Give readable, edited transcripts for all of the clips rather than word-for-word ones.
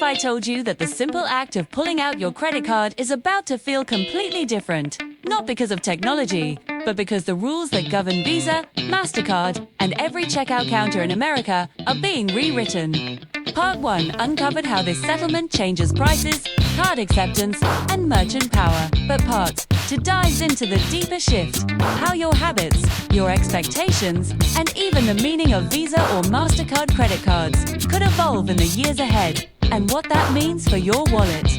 if I told you that the simple act of pulling out your credit card is about to feel completely different? Not because of technology, but because the rules that govern Visa, Mastercard, and every checkout counter in America are being rewritten. Part 1 uncovered how this settlement changes prices, card acceptance, and merchant power. But Part 2 dives into the deeper shift, how your habits, your expectations, and even the meaning of Visa or Mastercard credit cards could evolve in the years ahead, and what that means for your wallet,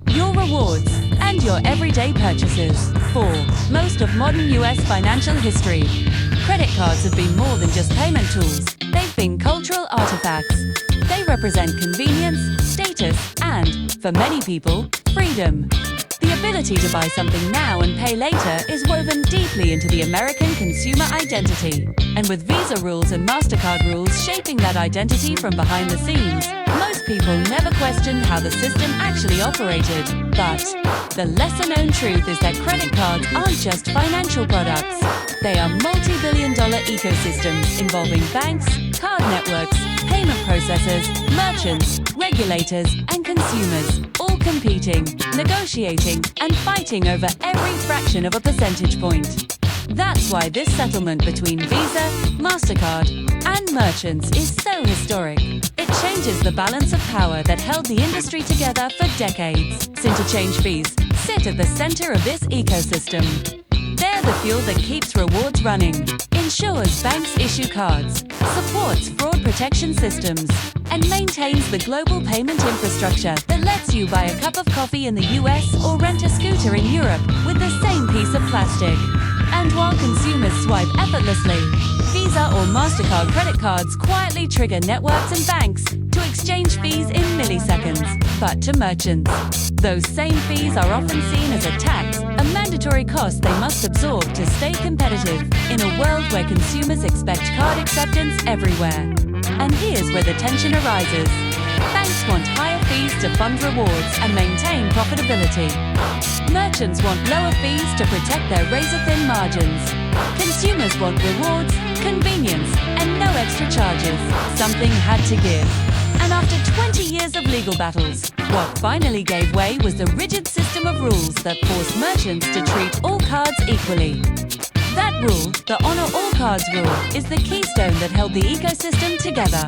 your rewards, and your everyday purchases. For most of modern US financial history, credit cards have been more than just payment tools. They've been cultural artifacts. They represent convenience, status, and, for many people, freedom. The ability to buy something now and pay later is woven deeply into the American consumer identity. And with Visa rules and Mastercard rules shaping that identity from behind the scenes, most people never questioned how the system actually operated. But the lesser-known truth is that credit cards aren't just financial products. They are multi-billion-dollar ecosystems involving banks, card networks, payment processors, merchants, regulators, and consumers, all competing, negotiating, and fighting over every fraction of a percentage point. That's why this settlement between Visa, Mastercard, and merchants is so historic. It changes the balance of power that held the industry together for decades. Interchange fees sit at the center of this ecosystem. They're the fuel that keeps rewards running, ensures banks issue cards, supports fraud protection systems, and maintains the global payment infrastructure that lets you buy a cup of coffee in the US or rent a scooter in Europe with the same piece of plastic. And while consumers swipe effortlessly, Visa or Mastercard credit cards quietly trigger networks and banks to exchange fees in milliseconds. But to merchants, those same fees are often seen as a tax, a mandatory cost they must absorb to stay competitive in a world where consumers expect card acceptance everywhere. And here's where the tension arises. Banks want higher fees to fund rewards and maintain profitability. Merchants want lower fees to protect their razor-thin margins. Consumers want rewards, convenience, and no extra charges. Something had to give. And after 20 years of legal battles, what finally gave way was the rigid system of rules that forced merchants to treat all cards equally. That rule, the Honor All Cards rule, is the keystone that held the ecosystem together.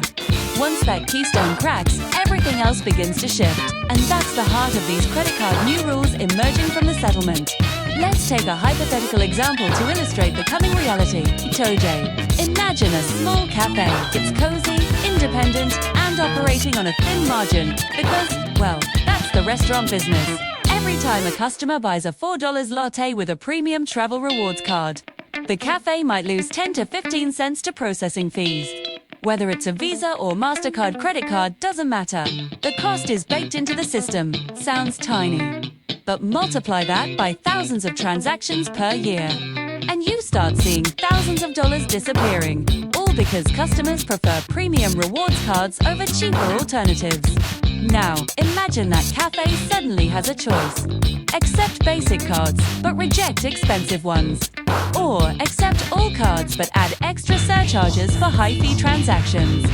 Once that keystone cracks, everything else begins to shift. And that's the heart of these credit card new rules emerging from the settlement. Let's take a hypothetical example to illustrate the coming reality. Today, imagine a small cafe. It's cozy, independent, and operating on a thin margin because, well, that's the restaurant business. Every time a customer buys a $4 latte with a premium travel rewards card, the cafe might lose 10 to 15 cents to processing fees. Whether it's a Visa or Mastercard credit card doesn't matter. The cost is baked into the system. Sounds tiny. But multiply that by thousands of transactions per year, and you start seeing thousands of dollars disappearing, all because customers prefer premium rewards cards over cheaper alternatives. Now, imagine that cafe suddenly has a choice. Accept basic cards, but reject expensive ones. Or accept all cards, but add extra surcharges for high-fee transactions.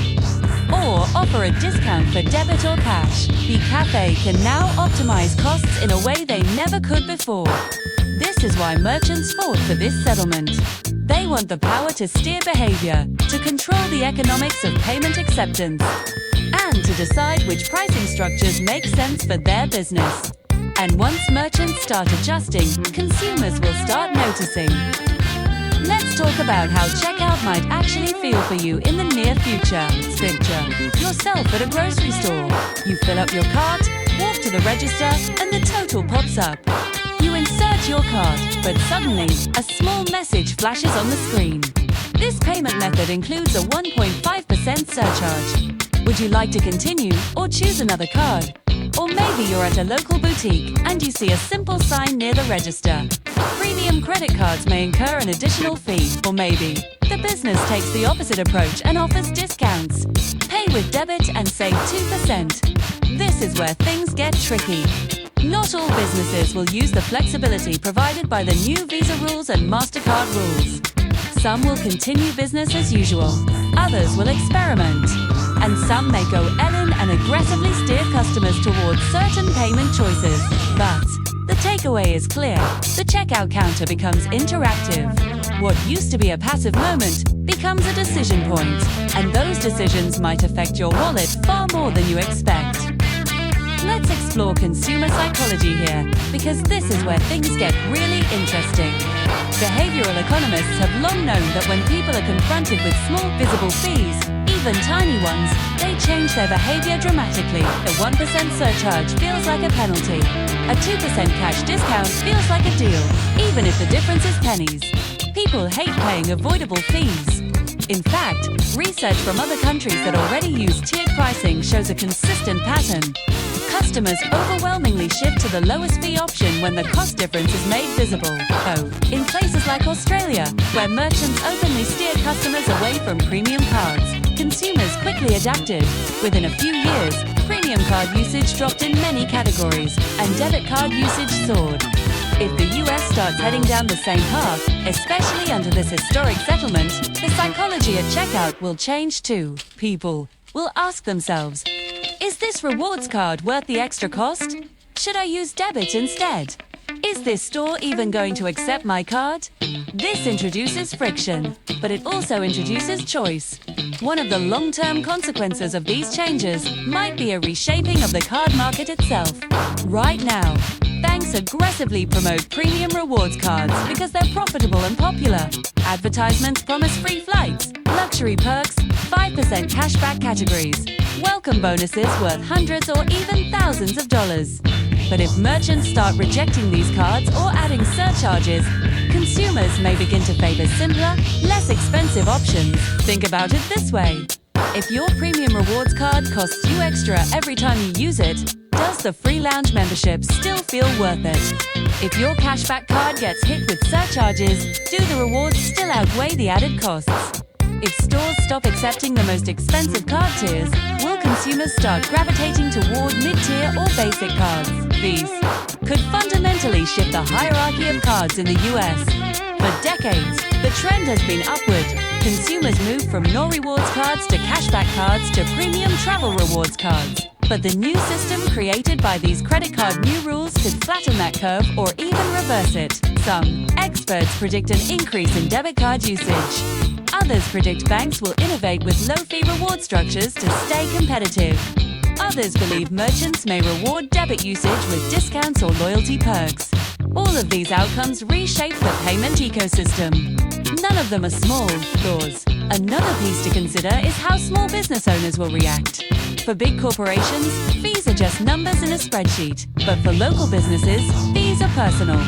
Or offer a discount for debit or cash. The cafe can now optimize costs in a way they never could before. This is why merchants fought for this settlement. They want the power to steer behavior, to control the economics of payment acceptance, and to decide which pricing structures make sense for their business. And once merchants start adjusting, consumers will start noticing. Let's talk about how checkout might actually feel for you in the near future. Picture yourself at a grocery store. You fill up your cart, walk to the register, and the total pops up. You insert your card, but suddenly, a small message flashes on the screen. This payment method includes a 1.5% surcharge. Would you like to continue or choose another card? Or maybe you're at a local boutique and you see a simple sign near the register. Premium credit cards may incur an additional fee, or maybe the business takes the opposite approach and offers discounts. Pay with debit and save 2%. This is where things get tricky. Not all businesses will use the flexibility provided by the new Visa rules and Mastercard rules. Some will continue business as usual, others will experiment, and some may go all in and can aggressively steer customers towards certain payment choices. But the takeaway is clear. The checkout counter becomes interactive. What used to be a passive moment becomes a decision point, and those decisions might affect your wallet far more than you expect. Let's explore consumer psychology here, because this is where things get really interesting. Behavioral economists have long known that when people are confronted with small, visible fees, even tiny ones, they change their behavior dramatically. A 1% surcharge feels like a penalty. A 2% cash discount feels like a deal, even if the difference is pennies. People hate paying avoidable fees. In fact, research from other countries that already use tiered pricing shows a consistent pattern. Customers overwhelmingly shift to the lowest fee option when the cost difference is made visible. In places like Australia, where merchants openly steered customers away from premium cards, consumers quickly adapted. Within a few years, premium card usage dropped in many categories, and debit card usage soared. If the US starts heading down the same path, especially under this historic settlement, the psychology at checkout will change too. People will ask themselves, is this rewards card worth the extra cost? Should I use debit instead? Is this store even going to accept my card? This introduces friction, but it also introduces choice. One of the long-term consequences of these changes might be a reshaping of the card market itself. Right now, banks aggressively promote premium rewards cards because they're profitable and popular. Advertisements promise free flights, luxury perks, 5% cashback categories, welcome bonuses worth hundreds or even thousands of dollars. But if merchants start rejecting these cards or adding surcharges, consumers may begin to favor simpler, less expensive options. Think about it this way. If your premium rewards card costs you extra every time you use it, does the free lounge membership still feel worth it? If your cashback card gets hit with surcharges, do the rewards still outweigh the added costs? If stores stop accepting the most expensive card tiers, will consumers start gravitating toward mid-tier or basic cards? These could fundamentally shift the hierarchy of cards in the US. For decades, the trend has been upward. Consumers moved from no rewards cards to cashback cards to premium travel rewards cards. But the new system created by these credit card new rules could flatten that curve or even reverse it. Some experts predict an increase in debit card usage. Others predict banks will innovate with low-fee reward structures to stay competitive. Others believe merchants may reward debit usage with discounts or loyalty perks. All of these outcomes reshape the payment ecosystem. None of them are small flaws. Another piece to consider is how small business owners will react. For big corporations, fees are just numbers in a spreadsheet. But for local businesses, fees are personal.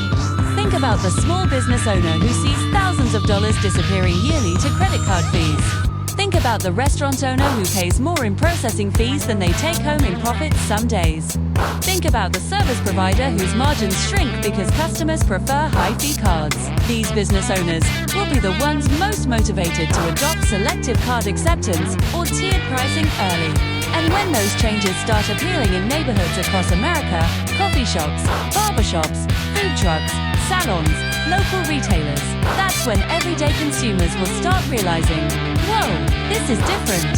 Think about the small business owner who sees thousands of dollars disappearing yearly to credit card fees. Think about the restaurant owner who pays more in processing fees than they take home in profits some days. Think about the service provider whose margins shrink because customers prefer high-fee cards. These business owners will be the ones most motivated to adopt selective card acceptance or tiered pricing early. And when those changes start appearing in neighborhoods across America, coffee shops, barbershops, food trucks, salons, local retailers, that's when everyday consumers will start realizing, whoa, this is different.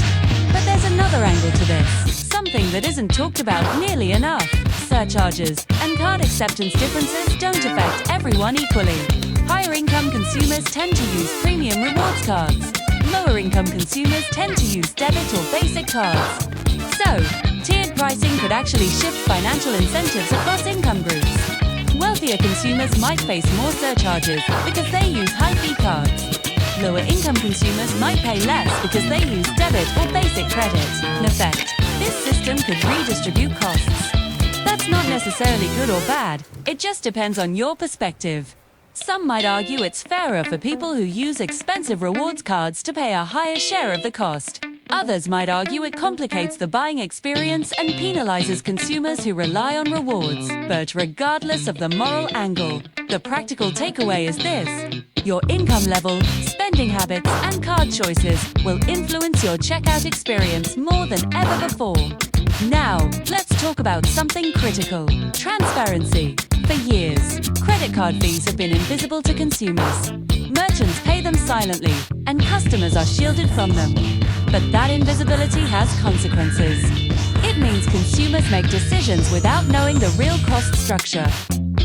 But there's another angle to this, something that isn't talked about nearly enough. Surcharges and card acceptance differences don't affect everyone equally. Higher income consumers tend to use premium rewards cards. Lower income consumers tend to use debit or basic cards. So, tiered pricing could actually shift financial incentives across income groups. Wealthier consumers might face more surcharges because they use high-fee cards. Lower income consumers might pay less because they use debit or basic credit. In effect, this system could redistribute costs. That's not necessarily good or bad, it just depends on your perspective. Some might argue it's fairer for people who use expensive rewards cards to pay a higher share of the cost. Others might argue it complicates the buying experience and penalizes consumers who rely on rewards. But regardless of the moral angle, the practical takeaway is this: your income level, spending habits, and card choices will influence your checkout experience more than ever before. Now, let's talk about something critical: transparency. For years, credit card fees have been invisible to consumers. Merchants pay them silently, and customers are shielded from them. But that invisibility has consequences. It consumers make decisions without knowing the real cost structure.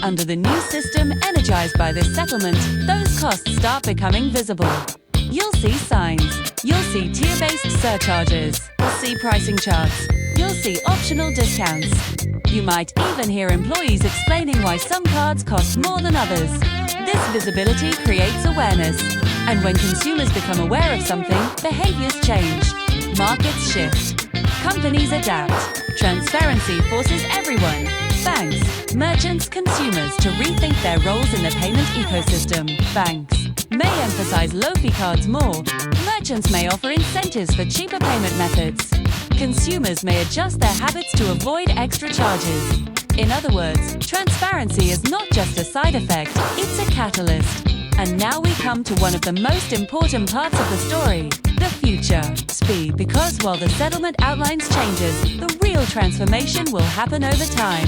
Under the new system energized by this settlement, those costs start becoming visible. You'll see signs. You'll see tier-based surcharges. You'll see pricing charts. You'll see optional discounts. You might even hear employees explaining why some cards cost more than others. This visibility creates awareness. And when consumers become aware of something, behaviors change. Markets shift. Companies adapt. Transparency forces everyone, banks, merchants, consumers, to rethink their roles in the payment ecosystem. Banks may emphasize low-fee cards more. Merchants may offer incentives for cheaper payment methods. Consumers may adjust their habits to avoid extra charges. In other words, transparency is not just a side effect, it's a catalyst. And now we come to one of the most important parts of the story, the future. Speed, because while the settlement outlines changes, the real transformation will happen over time.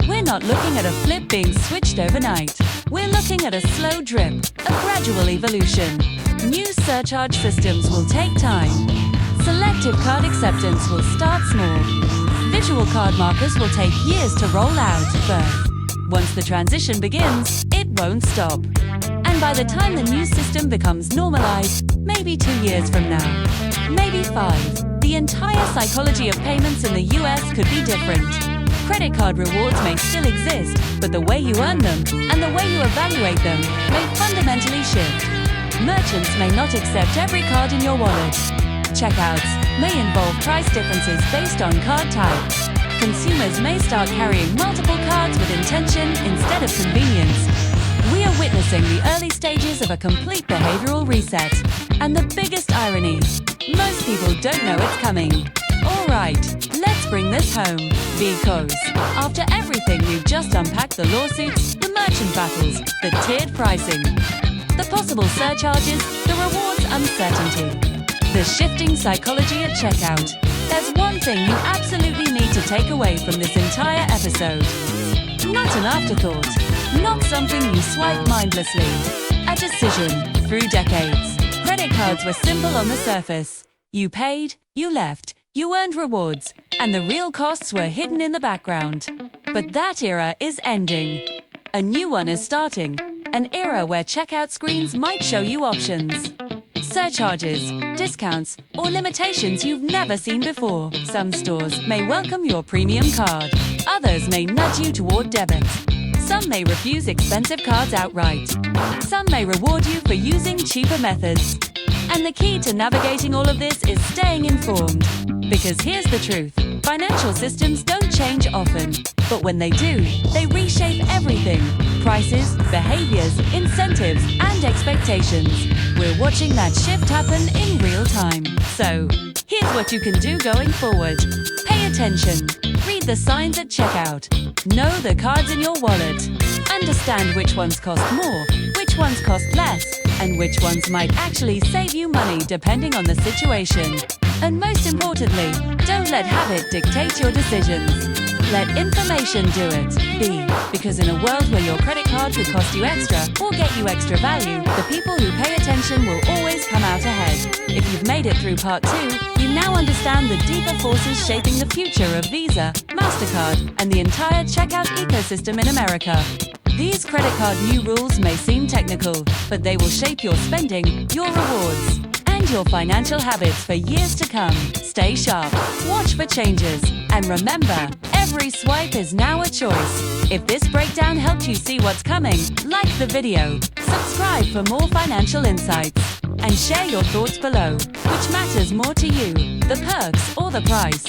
We're not looking at a flip being switched overnight. We're looking at a slow drip, a gradual evolution. New surcharge systems will take time. Selective card acceptance will start small. Visual card markers will take years to roll out, but once the transition begins, it won't stop. And by the time the new system becomes normalized, maybe 2 years from now, maybe 5, the entire psychology of payments in the US could be different. Credit card rewards may still exist, but the way you earn them and the way you evaluate them may fundamentally shift. Merchants may not accept every card in your wallet. Checkouts may involve price differences based on card type. Consumers may start carrying multiple cards with intention instead of convenience. We are witnessing the early stages of a complete behavioral reset. And the biggest irony, most people don't know it's coming. Alright, let's bring this home. Because after everything we've just unpacked, the lawsuits, the merchant battles, the tiered pricing, the possible surcharges, the rewards uncertainty, the shifting psychology at checkout, there's one thing you absolutely need to take away from this entire episode. Not an afterthought, not something you swipe mindlessly. A decision. Through decades, credit cards were simple on the surface. You paid, you left, you earned rewards, and the real costs were hidden in the background. But that era is ending. A new one is starting. An era where checkout screens might show you options, surcharges, discounts, or limitations you've never seen before. Some stores may welcome your premium card. Others may nudge you toward debit. Some may refuse expensive cards outright. Some may reward you for using cheaper methods. And the key to navigating all of this is staying informed. Because here's the truth, financial systems don't change often. But when they do, they reshape everything. Prices, behaviors, incentives, and expectations. We're watching that shift happen in real time. So, here's what you can do going forward. Pay attention. Read the signs at checkout. Know the cards in your wallet. Understand which ones cost more, which ones cost less, and which ones might actually save you money depending on the situation. And most importantly, don't let habit dictate your decisions. Let information do it. Because in a world where your credit card could cost you extra or get you extra value, the people who pay attention will always come out ahead. If you've made it through part 2, you now understand the deeper forces shaping the future of Visa, Mastercard, and the entire checkout ecosystem in America. These credit card new rules may seem technical, but they will shape your spending, your rewards, and your financial habits for years to come. Stay sharp, watch for changes, and remember, every swipe is now a choice. If this breakdown helped you see what's coming, like the video, subscribe for more financial insights, and share your thoughts below. Which matters more to you, the perks or the price?